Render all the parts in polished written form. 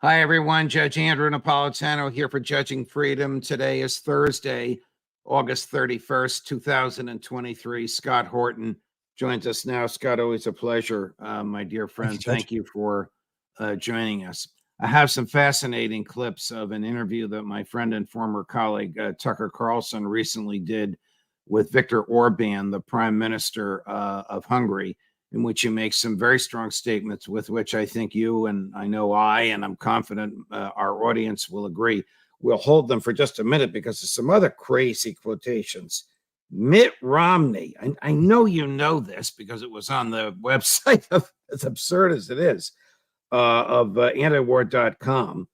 Hi, everyone. Judge Andrew Napolitano here for Judging Freedom. Today is Thursday, August 31st, 2023. Scott Horton joins us now. Scott, always a pleasure, my dear friend. Thank you for joining us. I have some fascinating clips of an interview that my friend and former colleague Tucker Carlson recently did with Viktor Orban, the Prime Minister of Hungary, in which he makes some very strong statements with which I think you and I know and I'm confident our audience will agree. We'll hold them for just a minute because there's some other crazy quotations. Mitt Romney, I know you know this because it was on the website of, as absurd as it is, of AntiWar.com,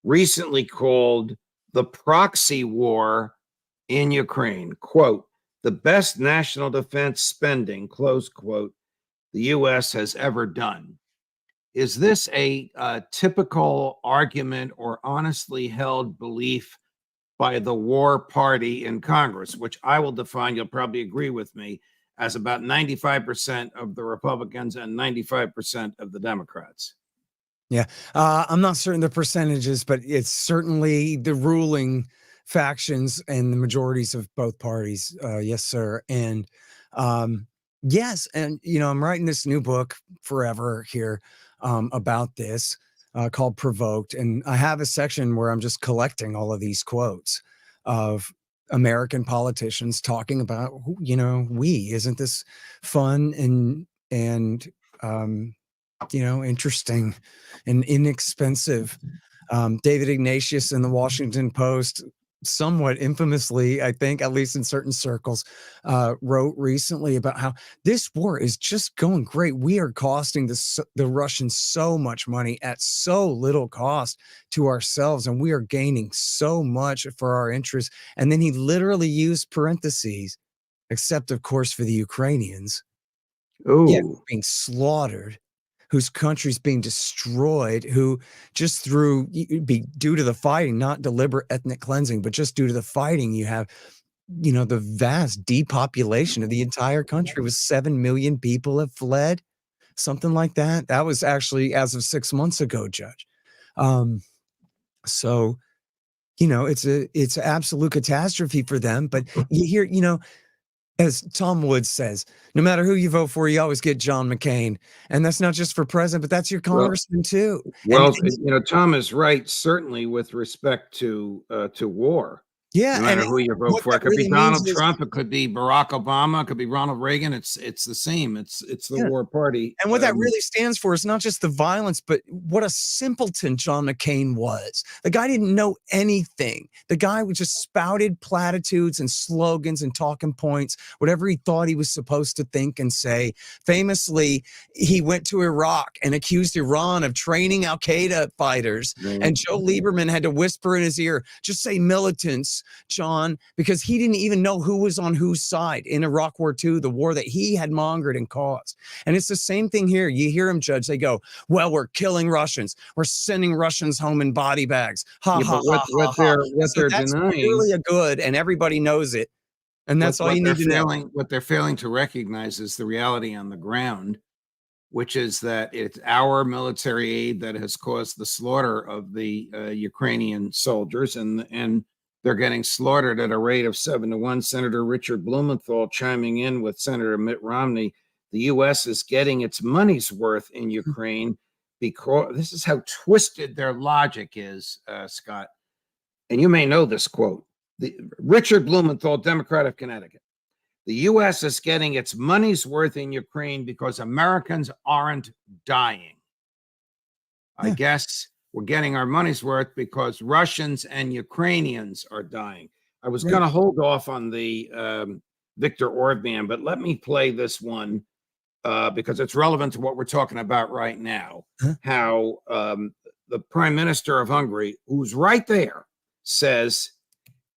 recently called the proxy war in Ukraine, quote, the best national defense spending, close quote, the U.S. has ever done. Is this a typical argument or honestly held belief by the war party in Congress, which I will define, you'll probably agree with me, as about 95% of the Republicans and 95% of the Democrats? Yeah, I'm not certain the percentages, but it's certainly the ruling factions and the majorities of both parties. Yes, sir. And yes, and I'm writing this new book forever here about this called Provoked, and I have a section where I'm just collecting all of these quotes of American politicians talking about, isn't this fun and interesting and inexpensive. David Ignatius in the Washington Post, somewhat infamously, I think, at least in certain circles, wrote recently about how this war is just going great. We are costing the Russians so much money at so little cost to ourselves, and we are gaining so much for our interests. And then he literally used parentheses, except, of course, for the Ukrainians. Oh, yeah, being slaughtered, whose country's being destroyed, who just due to the fighting, not deliberate ethnic cleansing, but just due to the fighting, you have, the vast depopulation of the entire country with 7 million people have fled, something like that. That was actually as of 6 months ago, Judge. So, it's an absolute catastrophe for them. But you hear, as Tom Woods says, no matter who you vote for, you always get John McCain. And that's not just for president, but that's your congressman too. Well, Tom is right, certainly with respect to war. Yeah. No matter who you vote for. It could be Donald Trump, it could be Barack Obama, it could be Ronald Reagan. It's the same. It's the war party. And what that really stands for is not just the violence, but what a simpleton John McCain was. The guy didn't know anything. The guy just spouted platitudes and slogans and talking points, whatever he thought he was supposed to think and say. Famously, he went to Iraq and accused Iran of training Al-Qaeda fighters. Mm-hmm. And Joe Lieberman had to whisper in his ear, just say militants, John, because he didn't even know who was on whose side in Iraq War II, the war that he had mongered and caused. And it's the same thing here. You hear them, Judge. They go, well, we're killing Russians. We're sending Russians home in body bags. What they're denying, really a good, and everybody knows it. And that's all you need to know. What they're failing to recognize is the reality on the ground, which is that it's our military aid that has caused the slaughter of the Ukrainian soldiers, and they're getting slaughtered at a rate of 7-1. Senator Richard Blumenthal chiming in with Senator Mitt Romney. The U.S. is getting its money's worth in Ukraine because this is how twisted their logic is, Scott. And you may know this quote. Richard Blumenthal, Democrat of Connecticut. The U.S. is getting its money's worth in Ukraine because Americans aren't dying. I guess we're getting our money's worth because Russians and Ukrainians are dying. I was going to hold off on the Viktor Orban, but let me play this one because it's relevant to what we're talking about right now. How the Prime Minister of Hungary, who's right there, says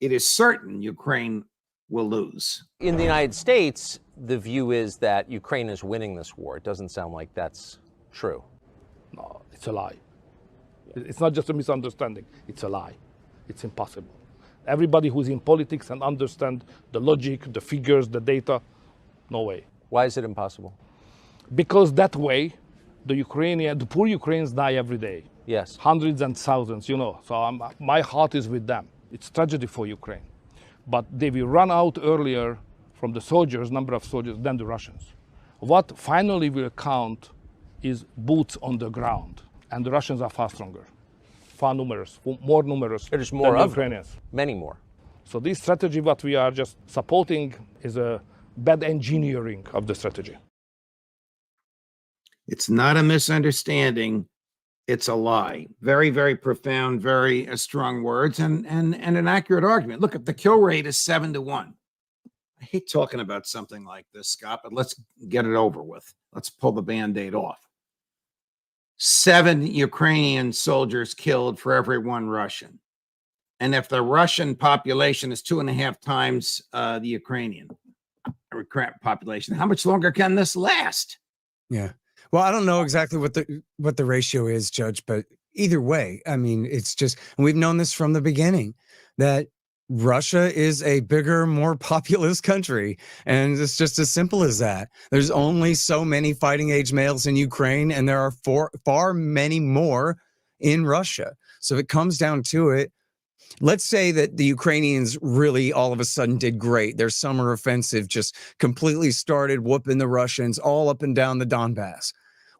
it is certain Ukraine will lose. In the United States, the view is that Ukraine is winning this war. It doesn't sound like that's true. No, it's a lie. It's not just a misunderstanding. It's a lie. It's impossible. Everybody who's in politics and understand the logic, the figures, the data, no way. Why is it impossible? Because that way, the poor Ukrainians die every day. Yes. Hundreds and thousands, So my heart is with them. It's tragedy for Ukraine. But they will run out earlier from the soldiers, number of soldiers, than the Russians. What finally will count is boots on the ground. And the Russians are far stronger, far numerous, more numerous There's more than the of them. Ukrainians. Many more. So this strategy, what we are just supporting, is a bad engineering of the strategy. It's not a misunderstanding. It's a lie. Very, very profound, very strong words, and an accurate argument. Look, if the kill rate is 7-1, I hate talking about something like this, Scott, but let's get it over with. Let's pull the Band-Aid off. 7 Ukrainian soldiers killed for every 1 Russian. And if the Russian population is 2.5 times the Ukrainian population, how much longer can this last? Yeah. Well, I don't know exactly what the ratio is, Judge, but either way, I mean, it's just, and we've known this from the beginning, that Russia is a bigger, more populous country. And it's just as simple as that. There's only so many fighting age males in Ukraine, and there are far many more in Russia. So if it comes down to it, let's say that the Ukrainians really all of a sudden did great. Their summer offensive just completely started whooping the Russians all up and down the Donbass.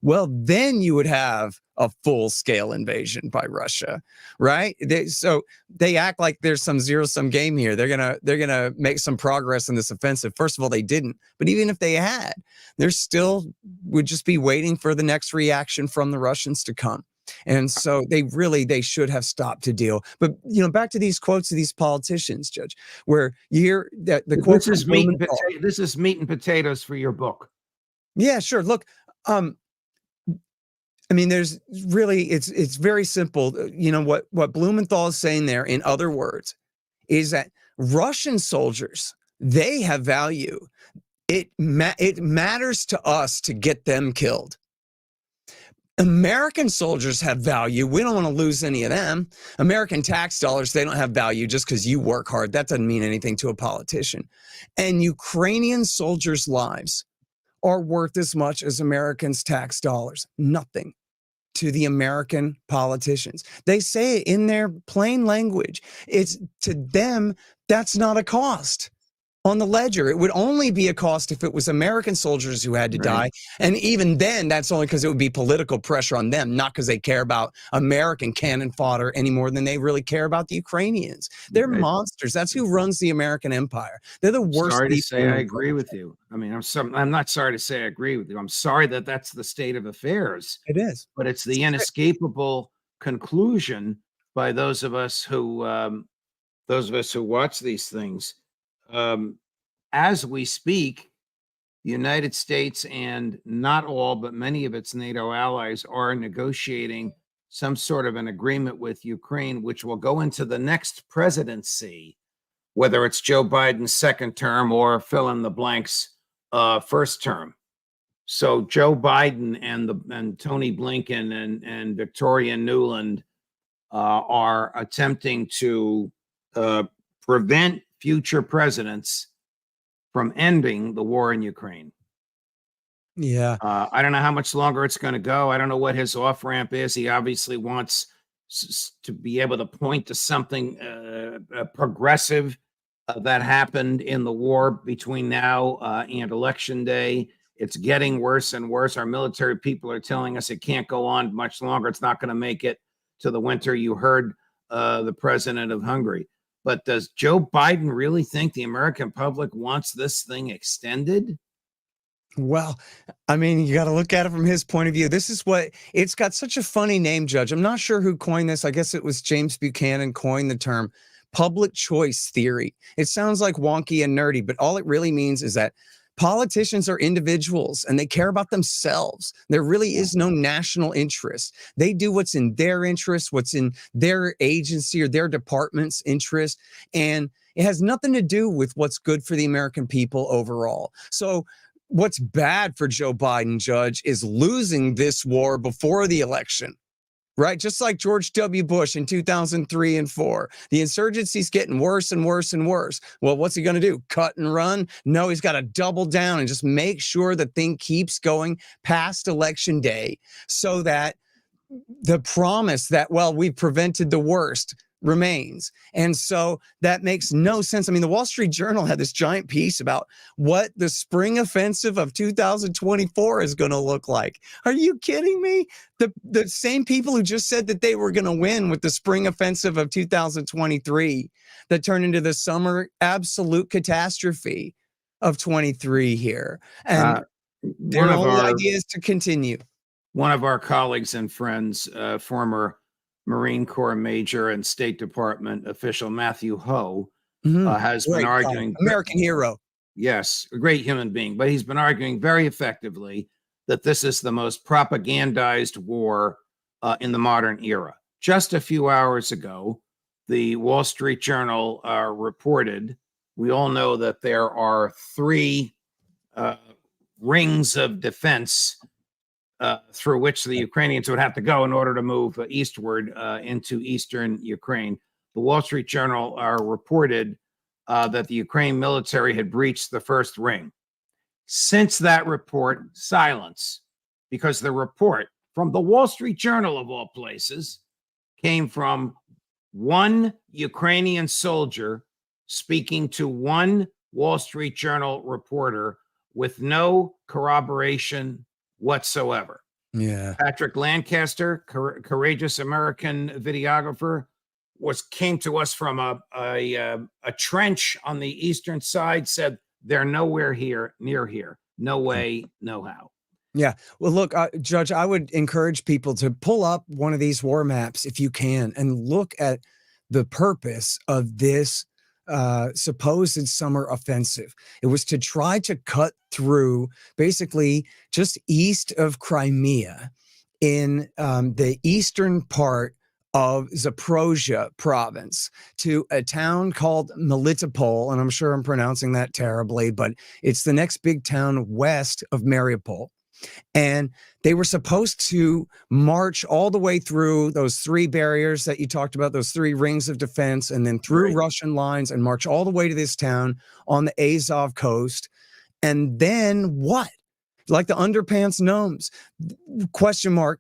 Well, then you would have a full-scale invasion by Russia, right? So they act like there's some zero-sum game here. They're gonna make some progress in this offensive. First of all, they didn't. But even if they had, they're still would just be waiting for the next reaction from the Russians to come. And so they should have stopped to deal. But back to these quotes of these politicians, Judge, where you hear that the quote. This is meat and potatoes for your book. Yeah, sure. Look, I mean, there's really, it's very simple. What Blumenthal is saying there, in other words, is that Russian soldiers, they have value. It matters to us to get them killed. American soldiers have value. We don't want to lose any of them. American tax dollars, they don't have value just because you work hard. That doesn't mean anything to a politician. And Ukrainian soldiers' lives are worth as much as Americans' tax dollars. Nothing to the American politicians. They say it in their plain language. It's to them, that's not a cost on the ledger. It would only be a cost if it was American soldiers who had to die. And even then, that's only because it would be political pressure on them, not because they care about American cannon fodder any more than they really care about the Ukrainians. They're monsters. That's who runs the American empire. They're the worst. Sorry to say I agree with you. I mean, I'm not sorry to say I agree with you. I'm sorry that that's the state of affairs. It is. But it's the inescapable conclusion by those of us who watch these things. As we speak, the United States and not all, but many of its NATO allies are negotiating some sort of an agreement with Ukraine, which will go into the next presidency, whether it's Joe Biden's second term or fill in the blanks first term. So Joe Biden and Tony Blinken and Victoria Nuland are attempting to prevent future presidents from ending the war in Ukraine. Yeah. I don't know how much longer it's going to go. I don't know what his off ramp is. He obviously wants to be able to point to something progressive that happened in the war between now and election day. It's getting worse and worse. Our military people are telling us it can't go on much longer. It's not going to make it to the winter. You heard the president of Hungary. But does Joe Biden really think the American public wants this thing extended? Well, I mean, you got to look at it from his point of view. This is what it's got such a funny name, Judge. I'm not sure who coined this. I guess it was James Buchanan coined the term public choice theory. It sounds like wonky and nerdy, but all it really means is that politicians are individuals and they care about themselves. There really is no national interest. They do what's in their interest, what's in their agency or their department's interest. And it has nothing to do with what's good for the American people overall. So what's bad for Joe Biden, Judge, is losing this war before the election. right? Just like George W. Bush in 2003 and 4. The insurgency's getting worse and worse and worse. Well, what's he going to do? Cut and run? No, he's got to double down and just make sure the thing keeps going past Election Day so that the promise that, well, we've prevented the worst remains. And so that makes no sense. I mean, the Wall Street Journal had this giant piece about what the spring offensive of 2024 is going to look like. Are you kidding me? The same people who just said that they were going to win with the spring offensive of 2023 that turned into the summer absolute catastrophe of 23 here. And their only idea is to continue. One of our colleagues and friends, former Marine Corps Major and State Department official Matthew Ho, has been arguing. American hero. Yes, a great human being, but he's been arguing very effectively that this is the most propagandized war in the modern era. Just a few hours ago, the Wall Street Journal reported, we all know that there are 3 rings of defense through which the Ukrainians would have to go in order to move eastward into eastern Ukraine. The Wall Street Journal reported that the Ukraine military had breached the first ring. Since that report, silence, because the report from the Wall Street Journal, of all places, came from one Ukrainian soldier speaking to one Wall Street Journal reporter with no corroboration whatsoever. Yeah. Patrick Lancaster, courageous American videographer, came to us from a trench on the eastern side, said they're nowhere near here. No way, no how. Yeah. Well, look, Judge, I would encourage people to pull up one of these war maps if you can and look at the purpose of this supposed summer offensive. It was to try to cut through basically just east of Crimea in the eastern part of Zaporozhye province to a town called Melitopol, and I'm sure I'm pronouncing that terribly, but it's the next big town west of Mariupol. And they were supposed to march all the way through those 3 barriers that you talked about, those 3 rings of defense, and then through Russian lines and march all the way to this town on the Azov coast. And then what? Like the underpants gnomes, question mark,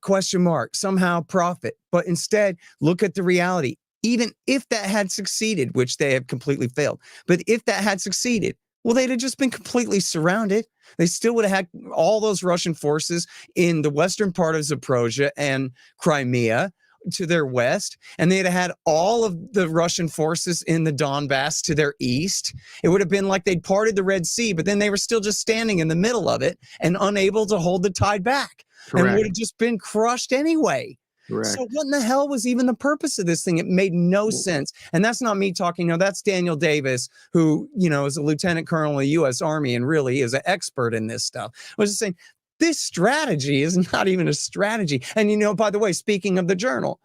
somehow profit. But instead, look at the reality. Even if that had succeeded, which they have completely failed, but if that had succeeded, well, they'd have just been completely surrounded. They still would have had all those Russian forces in the western part of Zaporozhye and Crimea to their west, and they'd have had all of the Russian forces in the Donbass to their east. It would have been like they'd parted the Red Sea, but then they were still just standing in the middle of it and unable to hold the tide back. Correct. And would have just been crushed anyway. Correct. So what in the hell was even the purpose of this thing? It made no sense. And that's not me talking. No, that's Daniel Davis, who, is a lieutenant colonel in the U.S. Army and really is an expert in this stuff. I was just saying, this strategy is not even a strategy. And, by the way, speaking of the Journal,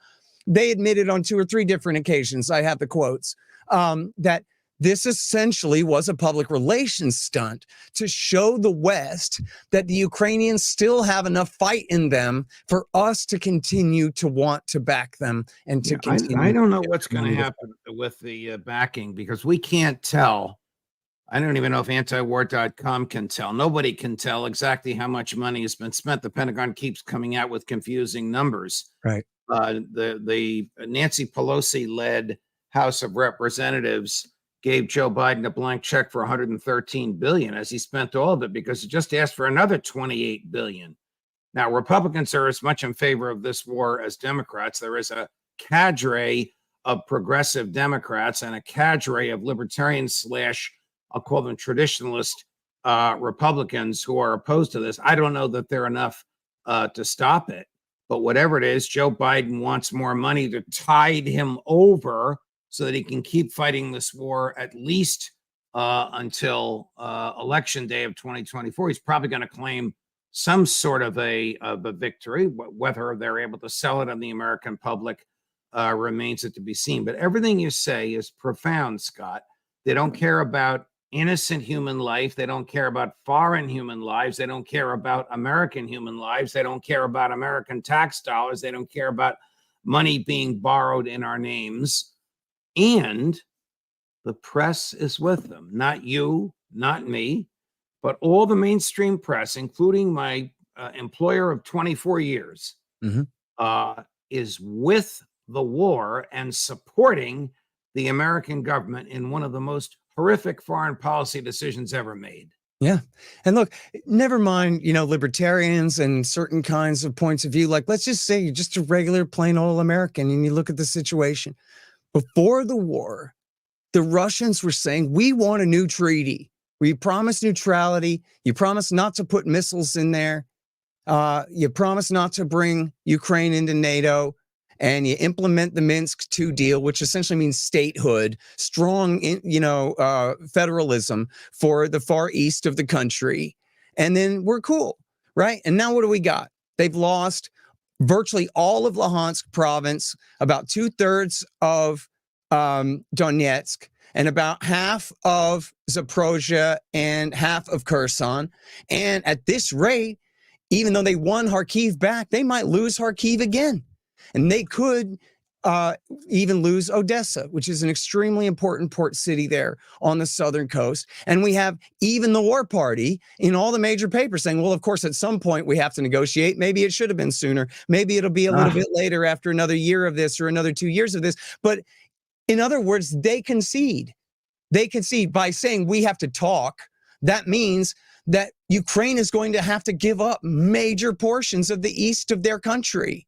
they admitted on 2 or 3 different occasions, I have the quotes, that this essentially was a public relations stunt to show the West that the Ukrainians still have enough fight in them for us to continue to want to back them and to continue. I don't know what's going to happen with the backing, because we can't tell. I don't even know if AntiWar.com can tell. Nobody can tell exactly how much money has been spent. The Pentagon keeps coming out with confusing numbers. Right. The Nancy Pelosi-led House of Representatives gave Joe Biden a blank check for $113 billion, as he spent all of it, because he just asked for another $28 billion. Now, Republicans are as much in favor of this war as Democrats. There is a cadre of progressive Democrats and a cadre of libertarians / I'll call them traditionalist Republicans who are opposed to this. I don't know that they're enough to stop it. But whatever it is, Joe Biden wants more money to tide him over so that he can keep fighting this war at least until Election Day of 2024. He's probably going to claim some sort of a victory. Whether they're able to sell it on the American public remains it to be seen. But everything you say is profound, Scott. They don't care about innocent human life. They don't care about foreign human lives. They don't care about American human lives. They don't care about American tax dollars. They don't care about money being borrowed in our names, and the press is with them. Not you, not me, but all the mainstream press, including my employer of 24 years, is with the war and supporting the American government in one of the most horrific foreign policy decisions ever made. Yeah. And look, never mind, libertarians and certain kinds of points of view. Like, let's just say you're just a regular plain old American and you look at the situation. Before the war, the Russians were saying, we want a new treaty. We promise neutrality. You promise not to put missiles in there. You promise not to bring Ukraine into NATO. And you implement the Minsk II deal, which essentially means statehood, strong, federalism for the far east of the country. And then we're cool, right? And now what do we got? They've lost virtually all of Luhansk province, about 2/3 of Donetsk, and about half of Zaporozhye and half of Kherson. And at this rate, even though they won Kharkiv back, they might lose Kharkiv again. And they could even lose Odessa, which is an extremely important port city there on the southern coast. And we have even the war party in all the major papers saying, well, of course, at some point we have to negotiate. Maybe it should have been sooner. Maybe it'll be a little bit later after another year of this or another 2 years of this. But in other words, they concede. They concede by saying we have to talk. That means that Ukraine is going to have to give up major portions of the east of their country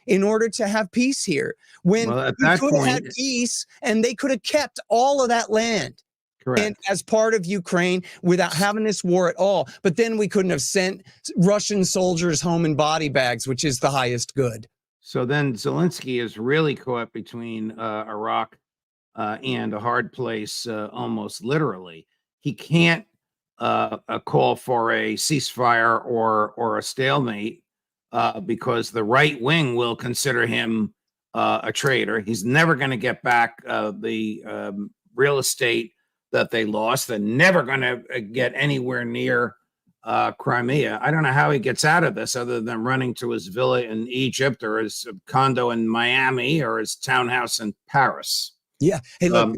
in order to have peace here. When we could have had peace and they could have kept all of that land. Correct. And as part of Ukraine without having this war at all. But then we couldn't have sent Russian soldiers home in body bags, which is the highest good. So then Zelensky is really caught between a rock and a hard place, almost literally. He can't call for a ceasefire or a stalemate because the right wing will consider him a traitor. He's never going to get back the real estate that they lost. They're never going to get anywhere near Crimea. I don't know how he gets out of this other than running to his villa in Egypt or his condo in Miami or his townhouse in Paris. Yeah. Hey, look,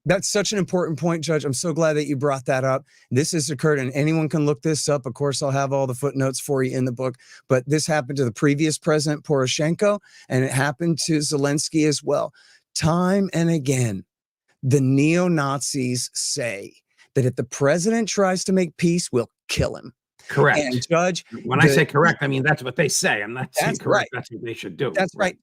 that's such an important point, Judge. I'm so glad that you brought that up. This has occurred, and anyone can look this up. Of course, I'll have all the footnotes for you in the book. But this happened to the previous president, Poroshenko, and it happened to Zelensky as well. Time and again, the neo-Nazis say that if the president tries to make peace, we'll kill him. Correct. And Judge, when I say correct, I mean that's what they say. I'm not saying correct. Right. That's what they should do. That's right.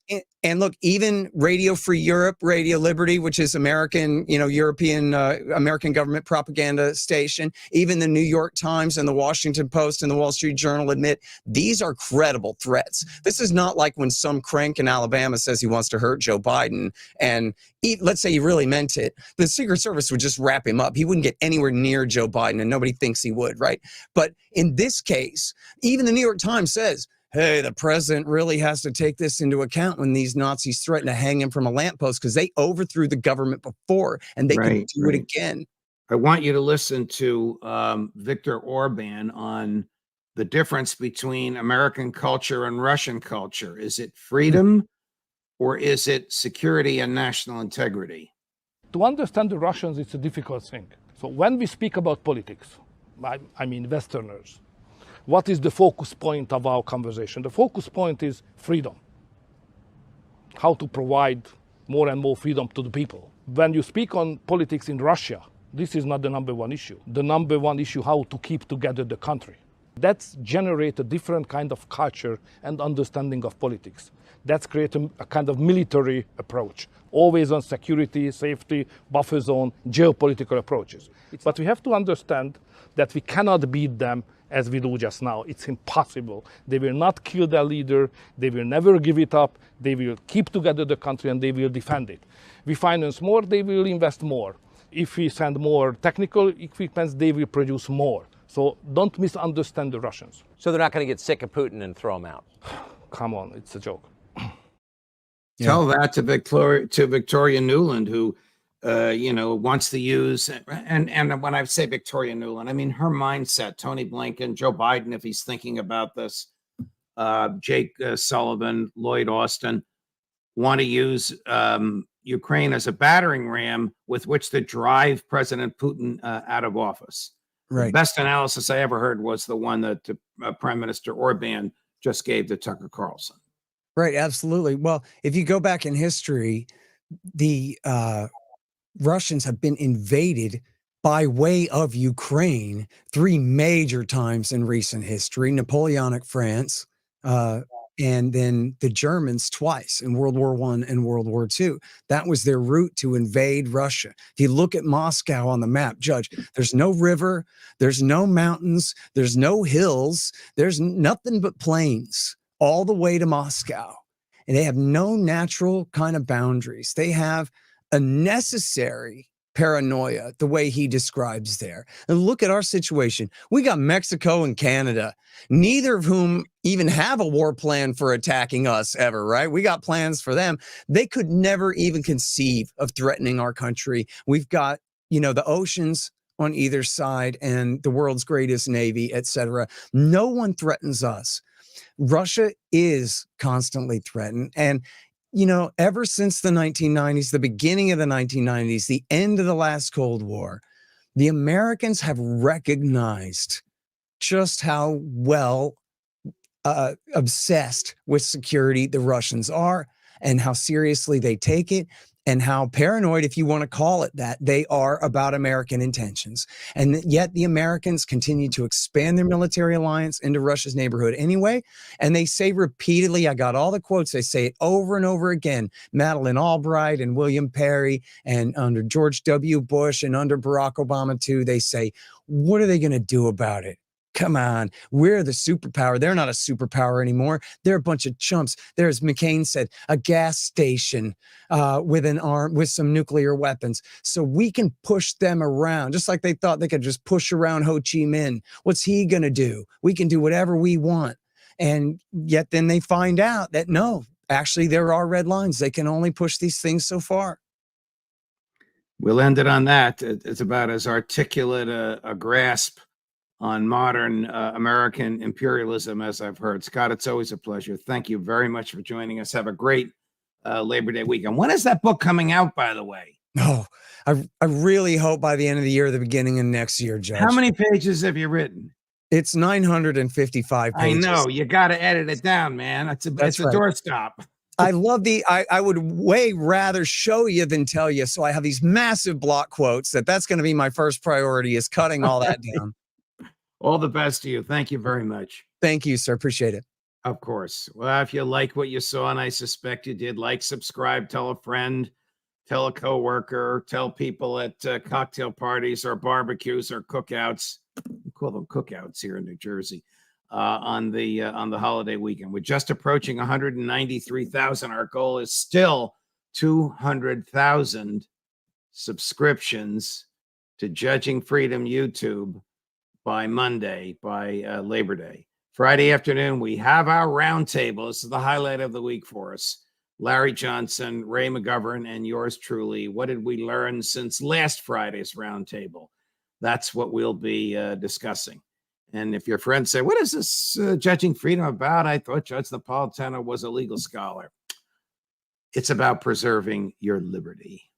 And look, even Radio Free Europe, Radio Liberty, which is American, European, American government propaganda station, even the New York Times and the Washington Post and the Wall Street Journal admit these are credible threats. This is not like when some crank in Alabama says he wants to hurt Joe Biden and let's say he really meant it. The Secret Service would just wrap him up. He wouldn't get anywhere near Joe Biden, and nobody thinks he would, right? But in this case, even the New York Times says, hey, the president really has to take this into account when these Nazis threaten to hang him from a lamppost because they overthrew the government before and they can do it again. I want you to listen to Viktor Orban on the difference between American culture and Russian culture. Is it freedom or is it security and national integrity? To understand the Russians, it's a difficult thing. So when we speak about politics, I mean Westerners, what is the focus point of our conversation? The focus point is freedom. How to provide more and more freedom to the people. When you speak on politics in Russia, this is not the number one issue. The number one issue, how to keep together the country. That's generate a different kind of culture and understanding of politics. That's create a kind of military approach, always on security, safety, buffer zone, geopolitical approaches. But we have to understand that we cannot beat them as we do just now. It's impossible. They will not kill their leader. They will never give it up. They will keep together the country and they will defend it. We finance more, they will invest more. If we send more technical equipment, they will produce more. So don't misunderstand the Russians. So they're not going to get sick of Putin and throw him out? Come on, it's a joke. Tell that to Victoria Nuland, who wants to use, and when I say Victoria Nuland, I mean her mindset. Tony Blinken, Joe Biden, if he's thinking about this, Jake Sullivan, Lloyd Austin. want to use Ukraine as a battering ram with which to drive President Putin out of office. Right. The best analysis I ever heard was the one that Prime Minister Orban just gave to Tucker Carlson. Right. Absolutely. Well, if you go back in history, the Russians have been invaded by way of Ukraine 3 major times in recent history: Napoleonic France, and then the Germans twice in World War I and World War II. That was their route to invade Russia. If you look at Moscow on the map, Judge, there's no river, there's no mountains, there's no hills, there's nothing but plains all the way to Moscow. And they have no natural kind of boundaries. They have a necessary paranoia, the way he describes there. And look at our situation. We got Mexico and Canada, neither of whom even have a war plan for attacking us ever, right? We got plans for them. They could never even conceive of threatening our country. We've got, the oceans on either side and the world's greatest navy, etc. No one threatens us. Russia is constantly threatened. And ever since the 1990s, the beginning of the 1990s, the end of the last Cold War, the Americans have recognized just how well obsessed with security the Russians are, and how seriously they take it, and how paranoid, if you want to call it that, they are about American intentions. And yet the Americans continue to expand their military alliance into Russia's neighborhood anyway. And they say repeatedly, I got all the quotes, they say it over and over again, Madeleine Albright and William Perry, and under George W. Bush and under Barack Obama too, they say, what are they going to do about it? Come on, we're the superpower. They're not a superpower anymore. They're a bunch of chumps. There's, McCain said, a gas station with some nuclear weapons. So we can push them around, just like they thought they could just push around Ho Chi Minh. What's he going to do? We can do whatever we want. And yet then they find out that no, actually there are red lines. They can only push these things so far. We'll end it on that. It's about as articulate a grasp on modern American imperialism as I've heard. Scott, it's always a pleasure. Thank you very much for joining us. Have a great Labor Day weekend. When is that book coming out, by the way? Oh, I really hope by the end of the year, the beginning of next year, Judge. How many pages have you written? It's 955 pages. I know. You got to edit it down, man. It's a doorstop. I love I would way rather show you than tell you. So I have these massive block quotes that's going to be my first priority, is cutting all that down. All the best to you. Thank you very much. Thank you, sir. Appreciate it. Of course. Well, if you like what you saw, and I suspect you did, like, subscribe, tell a friend, tell a coworker, tell people at cocktail parties or barbecues or cookouts. We call them cookouts here in New Jersey on the holiday weekend. We're just approaching 193,000. Our goal is still 200,000 subscriptions to Judging Freedom YouTube by Monday, by Labor Day. Friday afternoon, we have our roundtable. This is the highlight of the week for us. Larry Johnson, Ray McGovern, and yours truly. What did we learn since last Friday's roundtable? That's what we'll be discussing. And if your friends say, what is this Judging Freedom about? I thought Judge Napolitano was a legal scholar. It's about preserving your liberty.